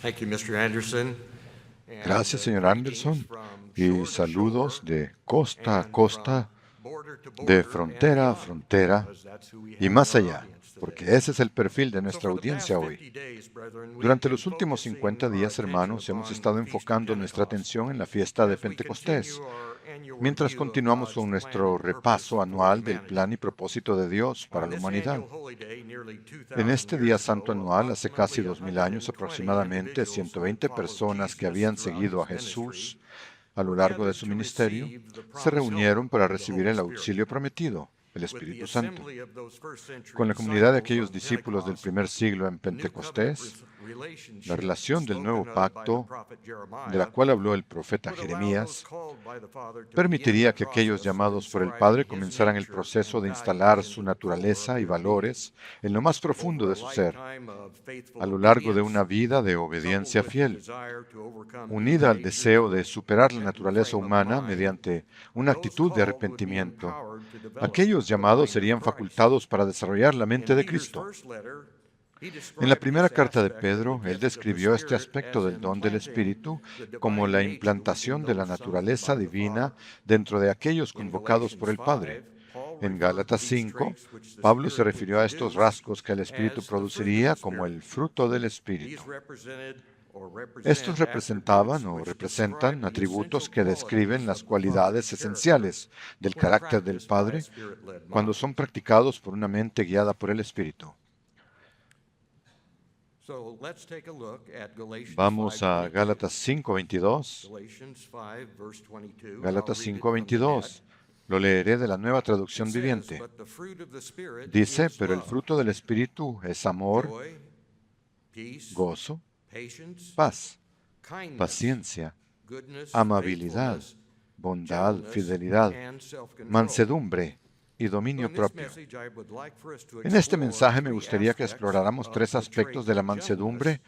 Thank you, Mr. Anderson. Gracias, señor Anderson, y saludos de costa a costa, de frontera a frontera y más allá, porque ese es el perfil de nuestra audiencia hoy. Durante los últimos 50 días, hermanos, hemos estado enfocando nuestra atención en la fiesta de Pentecostés, mientras continuamos con nuestro repaso anual del plan y propósito de Dios para la humanidad. En este día santo anual, hace casi 2000 años aproximadamente, 120 personas que habían seguido a Jesús a lo largo de su ministerio se reunieron para recibir el auxilio prometido, el Espíritu Santo. Con la comunidad de aquellos discípulos del primer siglo en Pentecostés, la relación del nuevo pacto, de la cual habló el profeta Jeremías, permitiría que aquellos llamados por el Padre comenzaran el proceso de instalar su naturaleza y valores en lo más profundo de su ser, a lo largo de una vida de obediencia fiel, unida al deseo de superar la naturaleza humana mediante una actitud de arrepentimiento. Aquellos llamados serían facultados para desarrollar la mente de Cristo. En la primera carta de Pedro, él describió este aspecto del don del Espíritu como la implantación de la naturaleza divina dentro de aquellos convocados por el Padre. En Gálatas 5, Pablo se refirió a estos rasgos que el Espíritu produciría como el fruto del Espíritu. Estos representaban o representan atributos que describen las cualidades esenciales del carácter del Padre cuando son practicados por una mente guiada por el Espíritu. Vamos a Gálatas 5:22. Gálatas 5:22. Lo leeré de la Nueva Traducción Viviente. Dice, pero el fruto del Espíritu es amor, gozo, paz, paciencia, amabilidad, bondad, fidelidad, mansedumbre y dominio propio. En este mensaje me gustaría que exploráramos tres aspectos de la mansedumbre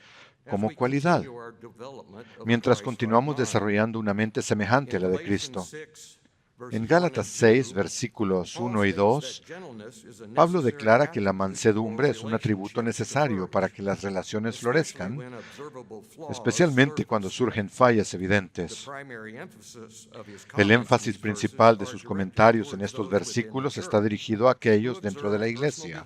como cualidad, mientras continuamos desarrollando una mente semejante a la de Cristo. En Gálatas 6, versículos 1 y 2, Pablo declara que la mansedumbre es un atributo necesario para que las relaciones florezcan, especialmente cuando surgen fallas evidentes. El énfasis principal de sus comentarios en estos versículos está dirigido a aquellos dentro de la iglesia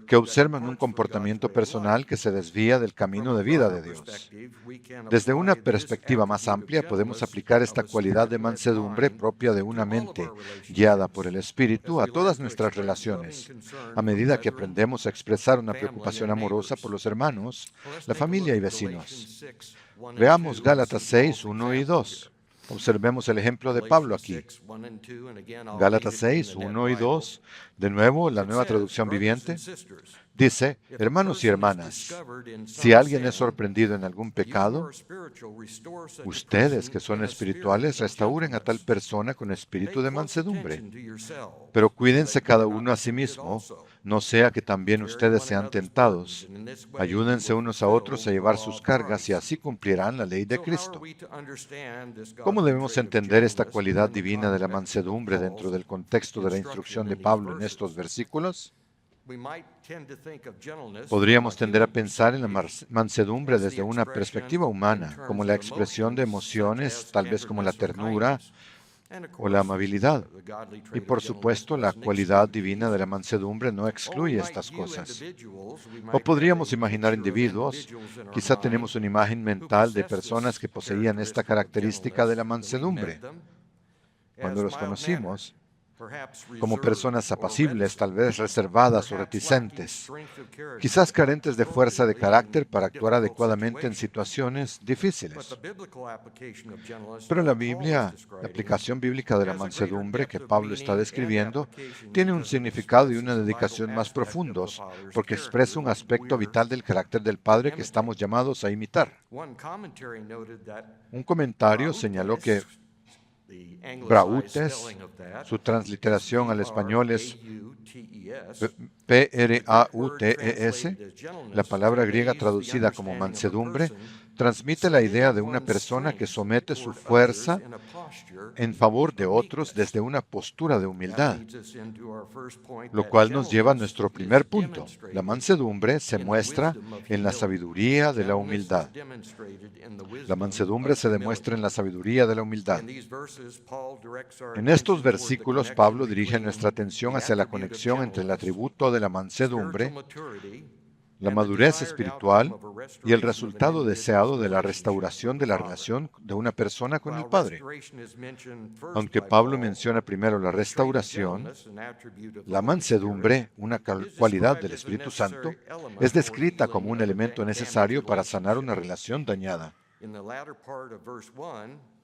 que observan un comportamiento personal que se desvía del camino de vida de Dios. Desde una perspectiva más amplia, podemos aplicar esta cualidad de mansedumbre propia de una mente guiada por el Espíritu a todas nuestras relaciones, a medida que aprendemos a expresar una preocupación amorosa por los hermanos, la familia y vecinos. Veamos Gálatas 6, 1 y 2. Observemos el ejemplo de Pablo aquí. Gálatas 6, 1 y 2, de nuevo la Nueva Traducción Viviente. Dice, hermanos y hermanas, si alguien es sorprendido en algún pecado, ustedes que son espirituales restauren a tal persona con espíritu de mansedumbre. Pero cuídense cada uno a sí mismo, no sea que también ustedes sean tentados. Ayúdense unos a otros a llevar sus cargas y así cumplirán la ley de Cristo. ¿Cómo debemos entender esta cualidad divina de la mansedumbre dentro del contexto de la instrucción de Pablo en estos versículos? Podríamos tender a pensar en la mansedumbre desde una perspectiva humana, como la expresión de emociones, tal vez como la ternura o la amabilidad. Y por supuesto, la cualidad divina de la mansedumbre no excluye estas cosas. O podríamos imaginar individuos, quizá tenemos una imagen mental de personas que poseían esta característica de la mansedumbre. Cuando los conocimos, como personas apacibles, tal vez reservadas o reticentes, quizás carentes de fuerza de carácter para actuar adecuadamente en situaciones difíciles. Pero la aplicación bíblica de la mansedumbre que Pablo está describiendo, tiene un significado y una dedicación más profundos, porque expresa un aspecto vital del carácter del Padre que estamos llamados a imitar. Un comentario señaló que Prautes, su transliteración al español es Prautes, la palabra griega traducida como mansedumbre, transmite la idea de una persona que somete su fuerza en favor de otros desde una postura de humildad, lo cual nos lleva a nuestro primer punto. La mansedumbre se muestra en la sabiduría de la humildad. La mansedumbre se demuestra en la sabiduría de la humildad. En estos versículos, Pablo dirige nuestra atención hacia la conexión entre el atributo de la mansedumbre, la madurez espiritual y el resultado deseado de la restauración de la relación de una persona con el Padre. Aunque Pablo menciona primero la restauración, la mansedumbre, una cualidad del Espíritu Santo, es descrita como un elemento necesario para sanar una relación dañada.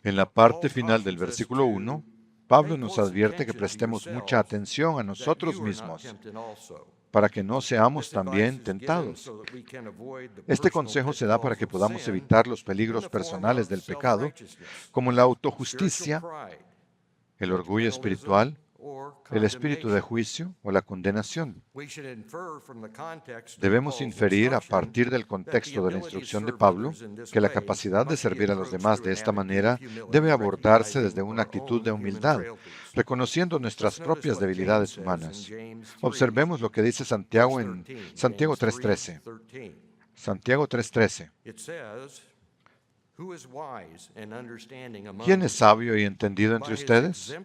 En la parte final del versículo 1, Pablo nos advierte que prestemos mucha atención a nosotros mismos para que no seamos también tentados. Este consejo se da para que podamos evitar los peligros personales del pecado, como la autojusticia, el orgullo espiritual, el espíritu de juicio o la condenación. Debemos inferir a partir del contexto de la instrucción de Pablo que la capacidad de servir a los demás de esta manera debe abordarse desde una actitud de humildad, reconociendo nuestras propias debilidades humanas. Observemos lo que dice Santiago en Santiago 3:13. Santiago 3:13. ¿Quién es sabio y entendido entre ustedes?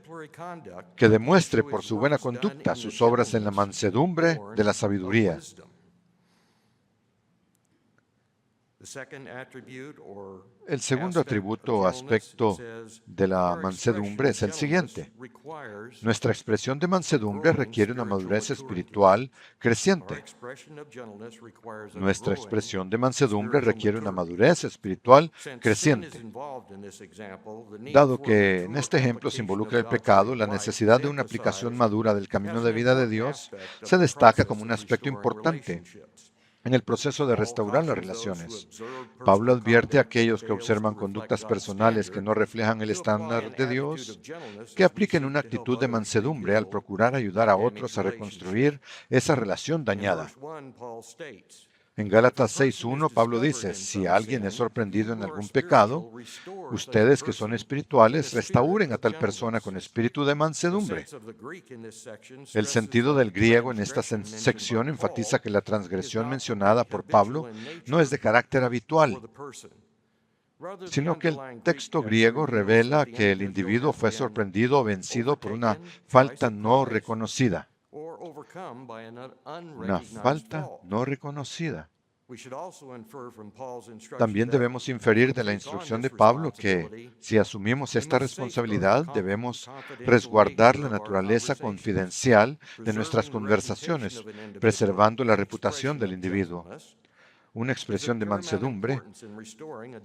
Que demuestre por su buena conducta sus obras en la mansedumbre de la sabiduría. El segundo atributo o aspecto de la mansedumbre es el siguiente. Nuestra expresión de mansedumbre requiere una madurez espiritual creciente. Nuestra expresión de mansedumbre requiere una madurez espiritual creciente. Dado que en este ejemplo se involucra el pecado, la necesidad de una aplicación madura del camino de vida de Dios se destaca como un aspecto importante en el proceso de restaurar las relaciones. Pablo advierte a aquellos que observan conductas personales que no reflejan el estándar de Dios, que apliquen una actitud de mansedumbre al procurar ayudar a otros a reconstruir esa relación dañada. En Gálatas 6:1, Pablo dice, si alguien es sorprendido en algún pecado, ustedes que son espirituales, restauren a tal persona con espíritu de mansedumbre. El sentido del griego en esta sección enfatiza que la transgresión mencionada por Pablo no es de carácter habitual, sino que el texto griego revela que el individuo fue sorprendido o vencido por una falta no reconocida. Una falta no reconocida. También debemos inferir de la instrucción de Pablo que, si asumimos esta responsabilidad, debemos resguardar la naturaleza confidencial de nuestras conversaciones, preservando la reputación del individuo. Una expresión de mansedumbre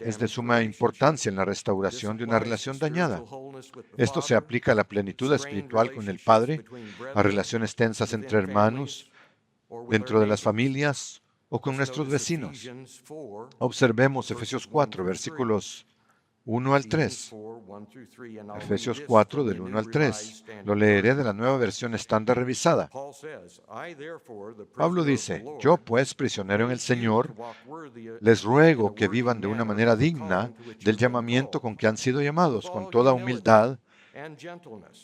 es de suma importancia en la restauración de una relación dañada. Esto se aplica a la plenitud espiritual con el Padre, a relaciones tensas entre hermanos, dentro de las familias o con nuestros vecinos. Observemos Efesios 4, versículos 1 al 3. Efesios 4, del 1 al 3. Lo leeré de la nueva versión estándar revisada. Pablo dice, yo pues, prisionero en el Señor, les ruego que vivan de una manera digna del llamamiento con que han sido llamados, con toda humildad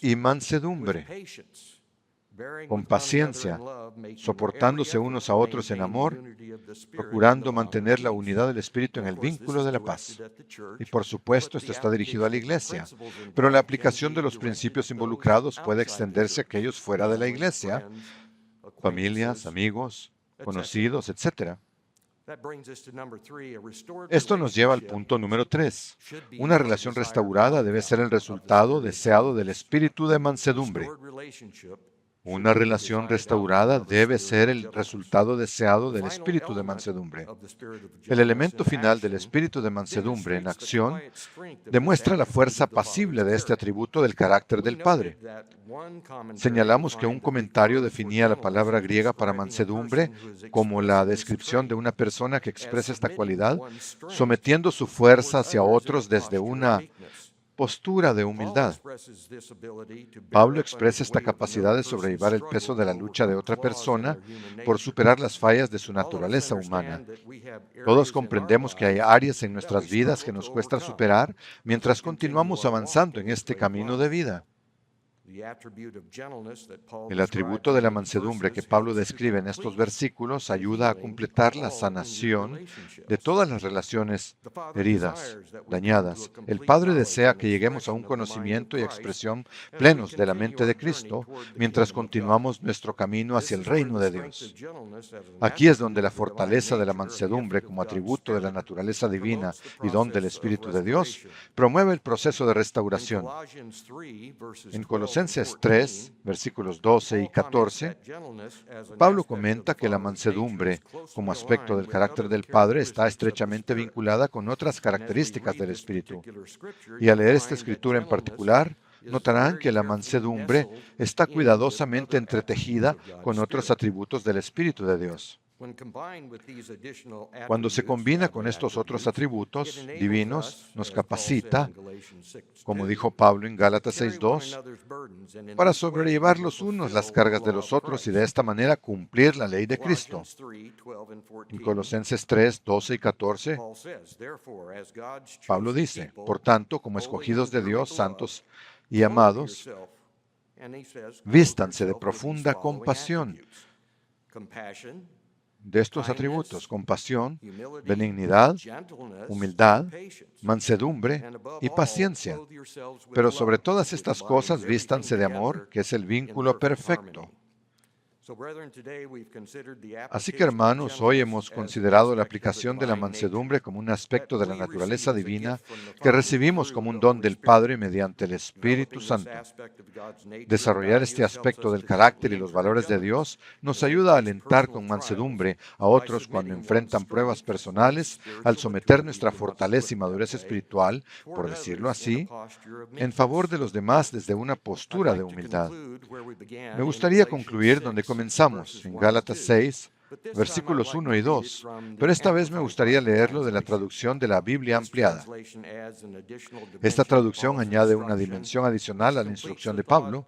y mansedumbre, con paciencia, soportándose unos a otros en amor, procurando mantener la unidad del Espíritu en el vínculo de la paz. Y por supuesto, esto está dirigido a la iglesia, pero la aplicación de los principios involucrados puede extenderse a aquellos fuera de la iglesia, familias, amigos, conocidos, etc. Esto nos lleva al punto número 3. Una relación restaurada debe ser el resultado deseado del espíritu de mansedumbre. Una relación restaurada debe ser el resultado deseado del espíritu de mansedumbre. El elemento final del espíritu de mansedumbre en acción demuestra la fuerza pasible de este atributo del carácter del Padre. Señalamos que un comentario definía la palabra griega para mansedumbre como la descripción de una persona que expresa esta cualidad, sometiendo su fuerza hacia otros desde una postura de humildad. Pablo expresa esta capacidad de sobrellevar el peso de la lucha de otra persona por superar las fallas de su naturaleza humana. Todos comprendemos que hay áreas en nuestras vidas que nos cuesta superar mientras continuamos avanzando en este camino de vida. El atributo de la mansedumbre que Pablo describe en estos versículos ayuda a completar la sanación de todas las relaciones heridas, dañadas. El Padre desea que lleguemos a un conocimiento y expresión plenos de la mente de Cristo mientras continuamos nuestro camino hacia el reino de Dios. Aquí es donde la fortaleza de la mansedumbre como atributo de la naturaleza divina y don del Espíritu de Dios promueve el proceso de restauración. En Colosenses 3, versículos 12 y 14, Pablo comenta que la mansedumbre, como aspecto del carácter del Padre, está estrechamente vinculada con otras características del Espíritu. Y al leer esta escritura en particular, notarán que la mansedumbre está cuidadosamente entretejida con otros atributos del Espíritu de Dios. Cuando se combina con estos otros atributos divinos, nos capacita, como dijo Pablo en Gálatas 6:2, para sobrellevar los unos las cargas de los otros y de esta manera cumplir la ley de Cristo. En Colosenses 3:12 y 14, Pablo dice, por tanto, como escogidos de Dios, santos y amados, vístanse de profunda compasión. De estos atributos: compasión, benignidad, humildad, mansedumbre y paciencia. Pero sobre todas estas cosas vístanse de amor, que es el vínculo perfecto. Así que, hermanos, hoy hemos considerado la aplicación de la mansedumbre como un aspecto de la naturaleza divina que recibimos como un don del Padre mediante el Espíritu Santo. Desarrollar este aspecto del carácter y los valores de Dios nos ayuda a alentar con mansedumbre a otros cuando enfrentan pruebas personales, al someter nuestra fortaleza y madurez espiritual, por decirlo así, en favor de los demás desde una postura de humildad. Me gustaría concluir donde comenzamos, en Gálatas 6, versículos 1 y 2, pero esta vez me gustaría leerlo de la traducción de la Biblia ampliada. Esta traducción añade una dimensión adicional a la instrucción de Pablo,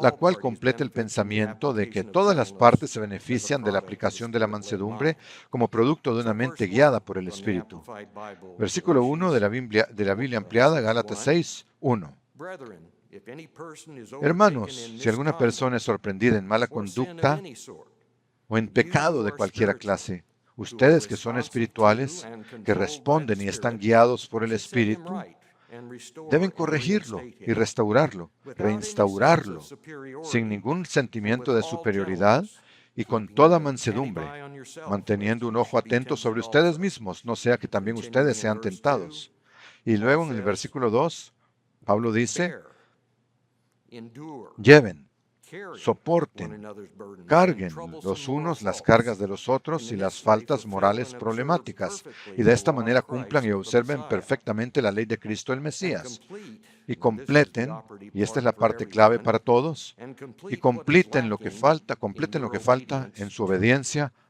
la cual completa el pensamiento de que todas las partes se benefician de la aplicación de la mansedumbre como producto de una mente guiada por el Espíritu. Versículo 1 de la Biblia ampliada, Gálatas 6, 1. Hermanos, si alguna persona es sorprendida en mala conducta o en pecado de cualquier clase, ustedes que son espirituales, que responden y están guiados por el Espíritu, deben corregirlo y restaurarlo, reinstaurarlo, sin ningún sentimiento de superioridad y con toda mansedumbre, manteniendo un ojo atento sobre ustedes mismos, no sea que también ustedes sean tentados. Y luego en el versículo 2, Pablo dice, lleven, soporten, carguen los unos las cargas de los otros y las faltas morales problemáticas, y de esta manera cumplan y observen perfectamente la ley de Cristo el Mesías, y completen, y esta es la parte clave para todos, y completen lo que falta en su obediencia